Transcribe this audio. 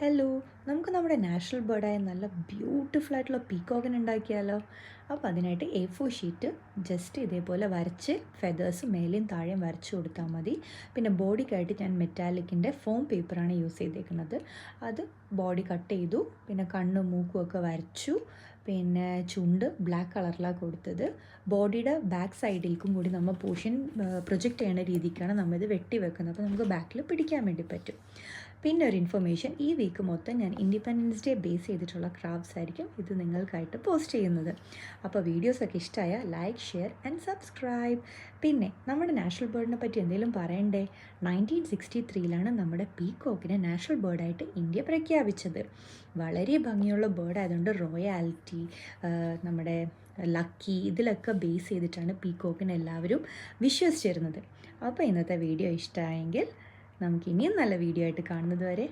Hello, നമുക്ക് നമ്മുടെ national ബേർഡായ നല്ല ബ്യൂട്ടിഫുൾ ആയിട്ടുള്ള പീക്കോക്കിനെ ഉണ്ടാക്കിയാലോ? അപ്പോൾ അതിനായിട്ട് A4 ഷീറ്റ് ജസ്റ്റ് ഇതേപോലെ വരച്ച് ഫെതേഴ്സ് മേലെയും താഴെയും വരച്ച് കൊടുത്താൽ മതി. പിന്നെ ബോഡിക്കായിട്ട് ഞാൻ മെറ്റാലിക്കിൻ്റെ ഫോം പേപ്പറാണ് യൂസ് ചെയ്തേക്കുന്നത്. അത് ബോഡി കട്ട് ചെയ്തു, പിന്നെ കണ്ണും മൂക്കും ഒക്കെ വരച്ചു, പിന്നെ ചുണ്ട് ബ്ലാക്ക് കളറിലാണ് കൊടുത്തത്. ബോഡിയുടെ ബാക്ക് സൈഡിലേക്കും കൂടി നമ്മൾ പോർഷൻ പ്രൊജക്റ്റ് ചെയ്യുന്ന രീതിക്കാണ് നമ്മളിത് വെട്ടി വെക്കുന്നത്. അപ്പോൾ നമുക്ക് ബാക്കിൽ പിടിക്കാൻ വേണ്ടി പറ്റും. പിന്നെ ഒരു ഇൻഫർമേഷൻ, ഈ വീക്ക് മൊത്തം ഞാൻ ഇൻഡിപെൻഡൻസ് ഡേ ബേസ് ചെയ്തിട്ടുള്ള ക്രാഫ്റ്റ്സ് ആയിരിക്കും ഇത് നിങ്ങൾക്കായിട്ട് പോസ്റ്റ് ചെയ്യുന്നത്. അപ്പോൾ വീഡിയോസൊക്കെ ഇഷ്ടമായ ലൈക്ക്, ഷെയർ ആൻഡ് സബ്സ്ക്രൈബ്. പിന്നെ നമ്മുടെ നാഷണൽ ബേർഡിനെ പറ്റി എന്തെങ്കിലും പറയണ്ടേ? 1963 നമ്മുടെ പീക്കോക്കിനെ നാഷണൽ ബേർഡായിട്ട് ഇന്ത്യ പ്രഖ്യാപിച്ചത്. വളരെ ഭംഗിയുള്ള ബേർഡ് ആയതുകൊണ്ട് റോയാലിറ്റി, നമ്മുടെ ലക്കി, ഇതിലൊക്കെ ബേസ് ചെയ്തിട്ടാണ് പീക്കോക്കിനെ എല്ലാവരും വിശ്വസിച്ചിരുന്നത്. അപ്പോൾ ഇന്നത്തെ വീഡിയോ ഇഷ്ടമായെങ്കിൽ നമുക്ക് ഇനിയും നല്ല വീഡിയോ ആയിട്ട് കാണുന്നത് വരെ